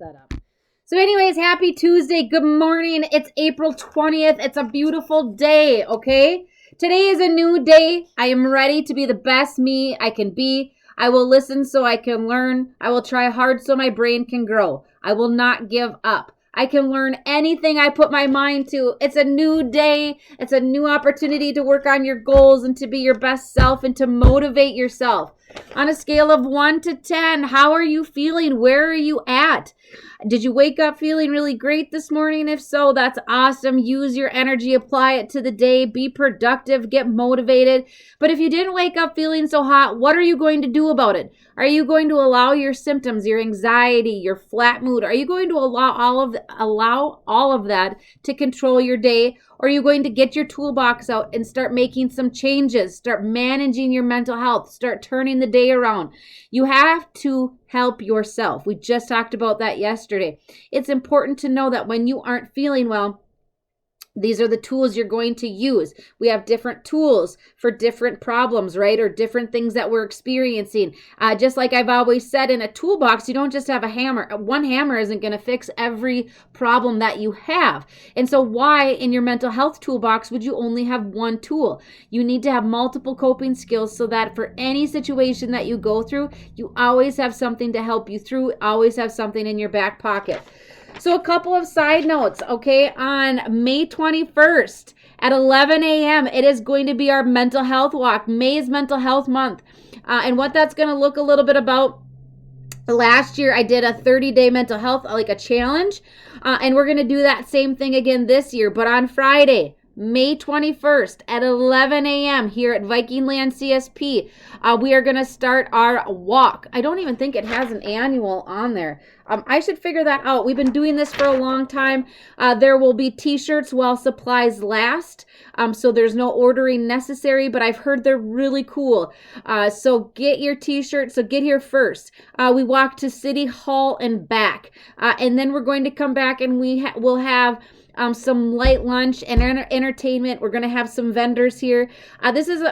set up. So anyways, happy Tuesday. Good morning. It's April 20th. It's a beautiful day, okay? Today is a new day. I am ready to be the best me I can be. I will listen so I can learn. I will try hard so my brain can grow. I will not give up. I can learn anything I put my mind to. It's a new day. It's a new opportunity to work on your goals and to be your best self and to motivate yourself. On a scale of 1 to 10, how are you feeling? Where are you at? Did you wake up feeling really great this morning? If so, that's awesome. Use your energy, apply it to the day, be productive, get motivated. But if you didn't wake up feeling so hot, what are you going to do about it? Are you going to allow your symptoms, your anxiety, your flat mood, are you going to allow all of that to control your day? Or are you going to get your toolbox out and start making some changes, start managing your mental health, start turning the day around? You have to help yourself. We just talked about that yesterday. It's important to know that when you aren't feeling well, these are the tools you're going to use. We have different tools for different problems, right? Or different things that we're experiencing. Just like I've always said, in a toolbox, you don't just have a hammer. One hammer isn't going to fix every problem that you have. And so why in your mental health toolbox would you only have one tool? You need to have multiple coping skills so that for any situation that you go through, you always have something to help you through, always have something in your back pocket. So a couple of side notes, okay? On May 21st at 11 a.m., it is going to be our mental health walk, May's mental health month. And what that's going to look a little bit about, last year I did a 30-day mental health, like a challenge. And we're going to do that same thing again this year. But on Friday, May 21st at 11 a.m. here at Vikingland CSP, we are going to start our walk. I don't even think it has an annual on there. I should figure that out. We've been doing this for a long time. There will be t-shirts while supplies last. So there's no ordering necessary, but I've heard they're really cool. So get your t-shirt. So get here first. We walk to City Hall and back. And then we're going to come back and we'll have some light lunch and entertainment. We're going to have some vendors here. This is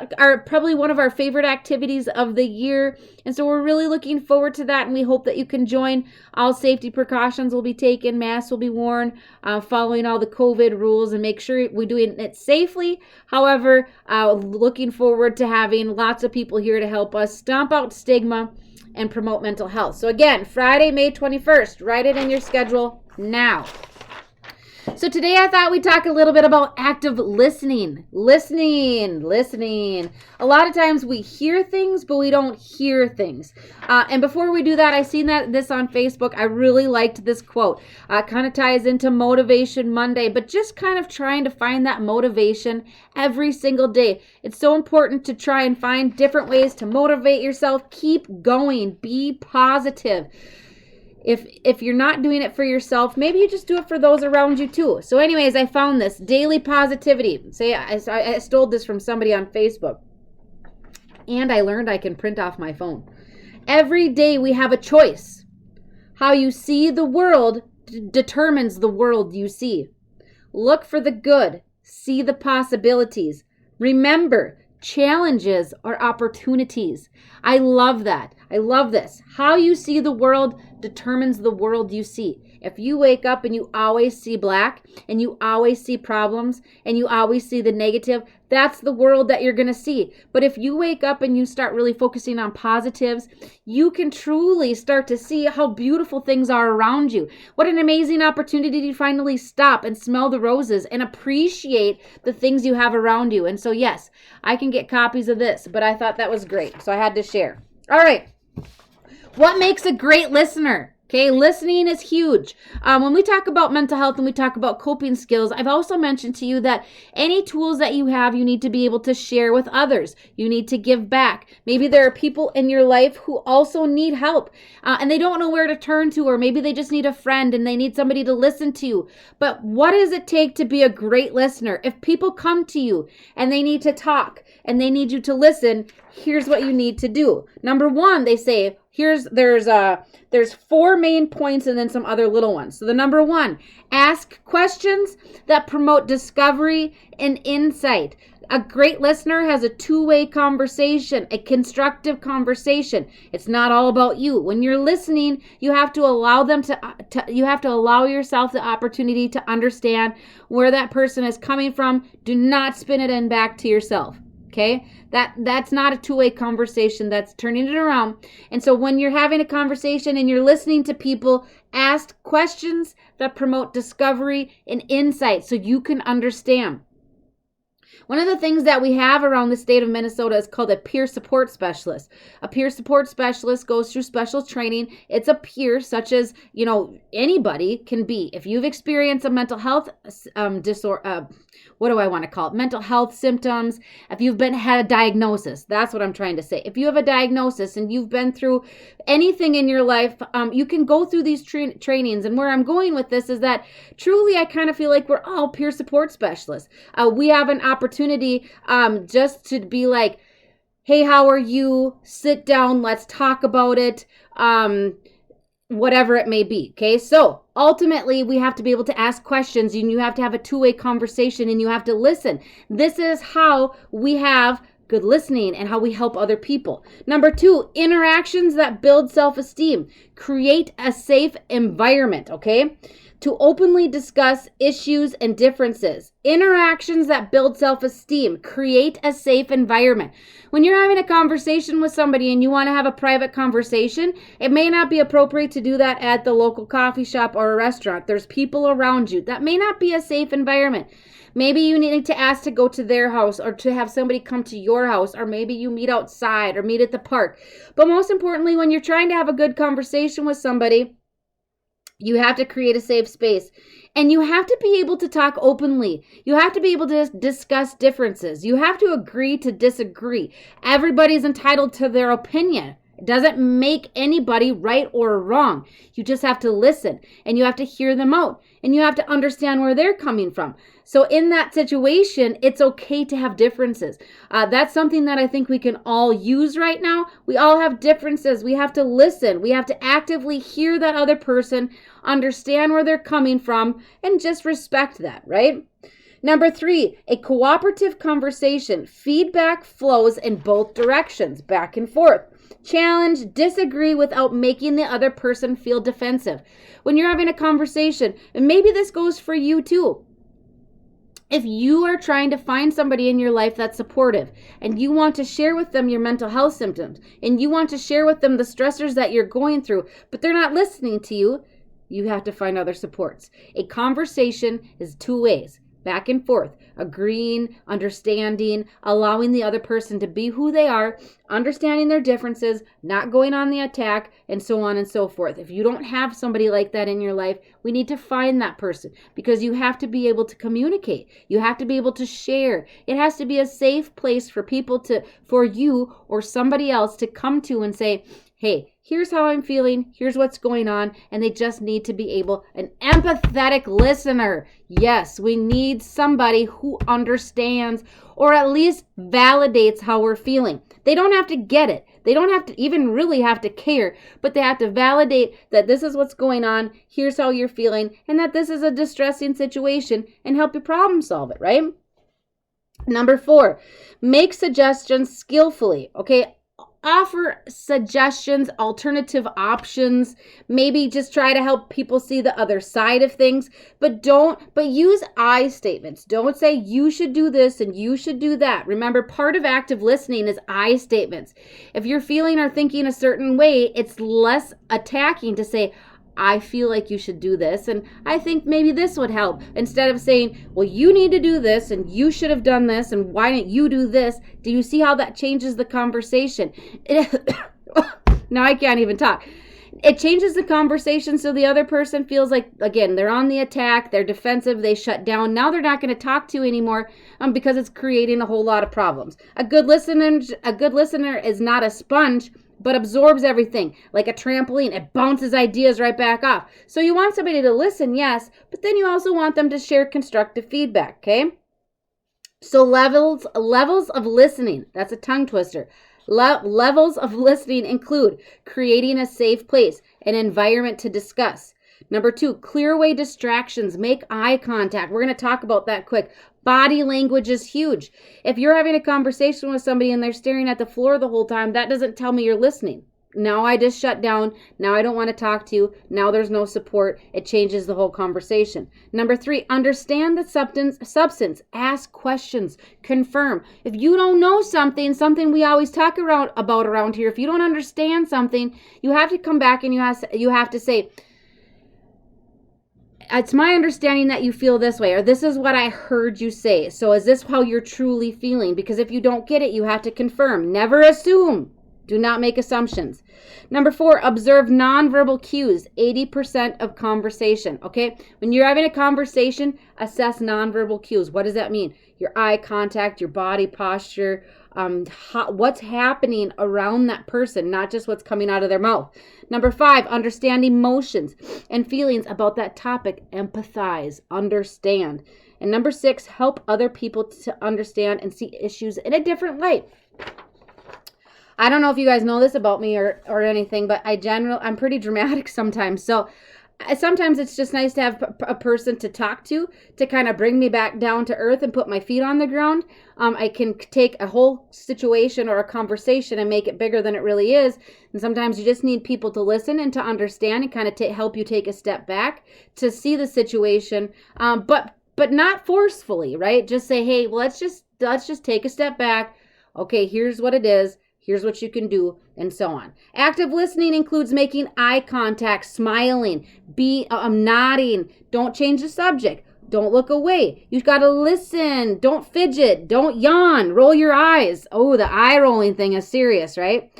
probably one of our favorite activities of the year. And so we're really looking forward to that. And we hope that you can join. All safety precautions will be taken. Masks will be worn, following all the COVID rules, and make sure we're doing it safely. However, looking forward to having lots of people here to help us stomp out stigma and promote mental health. So again, Friday, May 21st, write it in your schedule now. So today I thought we'd talk a little bit about active listening. Listening. A lot of times we hear things, but we don't hear things. And before we do that, I seen this on Facebook. I really liked this quote. Kind of ties into Motivation Monday, but just kind of trying to find that motivation every single day. It's so important to try and find different ways to motivate yourself. Keep going. Be positive. If you're not doing it for yourself, maybe you just do it for those around you too. So anyways, I found this daily positivity. I stole this from somebody on Facebook. And I learned I can print off my phone. Every day we have a choice. How you see the world determines the world you see. Look for the good. See the possibilities. Remember, challenges are opportunities. I love that. I love this. How you see the world determines the world you see. If you wake up and you always see black and you always see problems and you always see the negative, that's the world that you're going to see. But if you wake up and you start really focusing on positives, you can truly start to see how beautiful things are around you. What an amazing opportunity to finally stop and smell the roses and appreciate the things you have around you. And so, yes, I can get copies of this, but I thought that was great, so I had to share. All right. What makes a great listener? Okay, listening is huge. When we talk about mental health and we talk about coping skills, I've also mentioned to you that any tools that you have, you need to be able to share with others. You need to give back. Maybe there are people in your life who also need help and they don't know where to turn to, or maybe they just need a friend and they need somebody to listen to. But what does it take to be a great listener? If people come to you and they need to talk and they need you to listen, here's what you need to do. Number one, they say, there's 4 main points and then some other little ones. So the number one, ask questions that promote discovery and insight. A great listener has a two-way conversation, a constructive conversation. It's not all about you. When you're listening, you have to allow you have to allow yourself the opportunity to understand where that person is coming from. Do not spin it in back to yourself. Okay? That's not a two-way conversation. That's turning it around. And so when you're having a conversation and you're listening to people, ask questions that promote discovery and insight so you can understand. One of the things that we have around the state of Minnesota is called a peer support specialist. A peer support specialist goes through special training. It's a peer, such as, anybody can be. If you've experienced a mental health disorder, mental health symptoms, if you've had a diagnosis, that's what I'm trying to say. If you have a diagnosis and you've been through anything in your life, you can go through these trainings. And where I'm going with this is that truly I kind of feel like we're all peer support specialists. We have an opportunity just to be like, hey, how are you? Sit down, let's talk about it. Whatever it may be. Okay. So ultimately we have to be able to ask questions and you have to have a two-way conversation and you have to listen. This is how we have good listening and how we help other people. Number 2, interactions that build self-esteem. Create a safe environment. Okay. To openly discuss issues and differences. Interactions that build self-esteem. Create a safe environment. When you're having a conversation with somebody and you want to have a private conversation, it may not be appropriate to do that at the local coffee shop or a restaurant. There's people around you. That may not be a safe environment. Maybe you need to ask to go to their house or to have somebody come to your house, or maybe you meet outside or meet at the park. But most importantly, when you're trying to have a good conversation with somebody, you have to create a safe space, and you have to be able to talk openly. You have to be able to discuss differences. You have to agree to disagree. Everybody's entitled to their opinion. It doesn't make anybody right or wrong. You just have to listen, and you have to hear them out, and you have to understand where they're coming from. So in that situation, it's okay to have differences. That's something that I think we can all use right now. We all have differences. We have to listen. We have to actively hear that other person, understand where they're coming from, and just respect that, right? Number 3, a cooperative conversation. Feedback flows in both directions, back and forth. Challenge, disagree without making the other person feel defensive. When you're having a conversation, and maybe this goes for you too. If you are trying to find somebody in your life that's supportive and you want to share with them your mental health symptoms and you want to share with them the stressors that you're going through, but they're not listening to you, you have to find other supports. A conversation is two ways. Back and forth, agreeing, understanding, allowing the other person to be who they are, understanding their differences, not going on the attack, and so on and so forth. If you don't have somebody like that in your life, we need to find that person, because you have to be able to communicate. You have to be able to share. It has to be a safe place for you or somebody else to come to and say, hey, here's how I'm feeling, here's what's going on, and they just need to be an empathetic listener. Yes, we need somebody who understands or at least validates how we're feeling. They don't have to get it. They don't have to even really have to care, but they have to validate that this is what's going on, here's how you're feeling, and that this is a distressing situation, and help you problem solve it, right? Number 4, make suggestions skillfully. Okay, offer suggestions, alternative options, maybe just try to help people see the other side of things, but use I statements. Don't say you should do this and you should do that. Remember, part of active listening is I statements. If you're feeling or thinking a certain way, it's less attacking to say, I feel like you should do this, and I think maybe this would help. Instead of saying, well, you need to do this, and you should have done this, and why didn't you do this? Do you see how that changes the conversation? Now I can't even talk. It changes the conversation so the other person feels like, again, they're on the attack, they're defensive, they shut down. Now they're not going to talk to you anymore because it's creating a whole lot of problems. A good listener is not a sponge, but absorbs everything like a trampoline. It bounces ideas right back off. So you want somebody to listen, yes, but then you also want them to share constructive feedback, okay? So levels of listening, that's a tongue twister. Levels of listening include creating a safe place, an environment to discuss, Number 2, clear away distractions. Make eye contact. We're going to talk about that quick. Body language is huge. If you're having a conversation with somebody and they're staring at the floor the whole time, that doesn't tell me you're listening. Now I just shut down. Now I don't want to talk to you. Now there's no support. It changes the whole conversation. Number 3, understand the substance. Ask questions. Confirm. If you don't know something we always talk about around here, if you don't understand something, you have to come back and you have to say, it's my understanding that you feel this way, or this is what I heard you say. So is this how you're truly feeling? Because if you don't get it, you have to confirm. Never assume. Do not make assumptions. Number 4, observe nonverbal cues, 80% of conversation, okay? When you're having a conversation, assess nonverbal cues. What does that mean? Your eye contact, your body posture, what's happening around that person, not just what's coming out of their mouth. Number 5, understand emotions and feelings about that topic. Empathize, understand. And number 6, help other people to understand and see issues in a different light. I don't know if you guys know this about me or anything, but I'm pretty dramatic sometimes. So sometimes it's just nice to have a person to talk to kind of bring me back down to earth and put my feet on the ground. I can take a whole situation or a conversation and make it bigger than it really is. And sometimes you just need people to listen and to understand and kind of help you take a step back to see the situation, but not forcefully, right? Just say, hey, well, let's just take a step back. Okay, here's what it is. Here's what you can do, and so on. Active listening includes making eye contact, smiling, nodding. Don't change the subject. Don't look away. You've got to listen. Don't fidget. Don't yawn. Roll your eyes. Oh, the eye rolling thing is serious, right?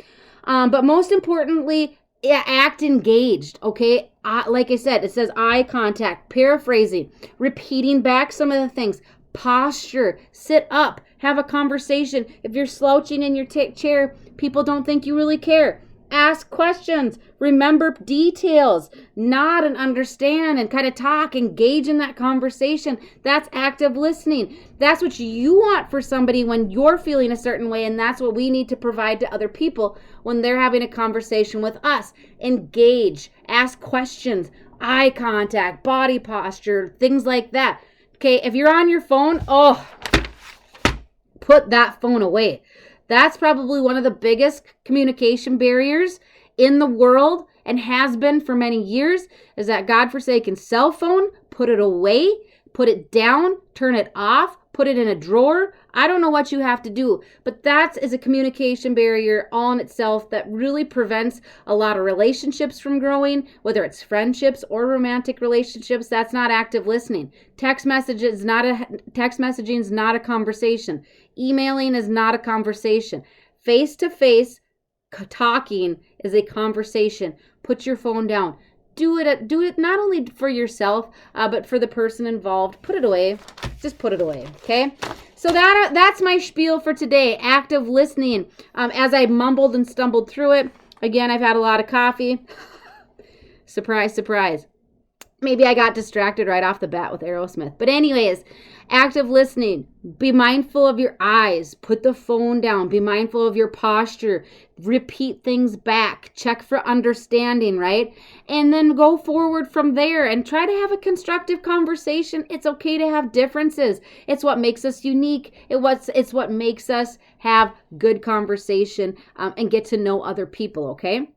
But most importantly, act engaged, okay? Like I said, it says eye contact, paraphrasing, repeating back some of the things, posture, sit up, have a conversation. If you're slouching in your chair, people don't think you really care. Ask questions, remember details, nod and understand and kind of talk, engage in that conversation. That's active listening. That's what you want for somebody when you're feeling a certain way, and that's what we need to provide to other people when they're having a conversation with us. Engage, ask questions, eye contact, body posture, things like that. Okay, if you're on your phone, put that phone away. That's probably one of the biggest communication barriers in the world and has been for many years, is that godforsaken cell phone. Put it away, put it down, turn it off, put it in a drawer. I don't know what you have to do, but that is a communication barrier all in itself that really prevents a lot of relationships from growing, whether it's friendships or romantic relationships. That's not active listening. Text messaging is not a conversation. Emailing is not a conversation. Face-to-face talking is a conversation. Put your phone down. Do it not only for yourself, but for the person involved. Put it away. Just put it away, okay? So that's my spiel for today, active listening. As I mumbled and stumbled through it, again, I've had a lot of coffee. Surprise, surprise. Maybe I got distracted right off the bat with Aerosmith. But anyways, active listening. Be mindful of your eyes. Put the phone down. Be mindful of your posture. Repeat things back. Check for understanding, right? And then go forward from there and try to have a constructive conversation. It's okay to have differences. It's what makes us unique. It's what makes us have good conversation and get to know other people, okay?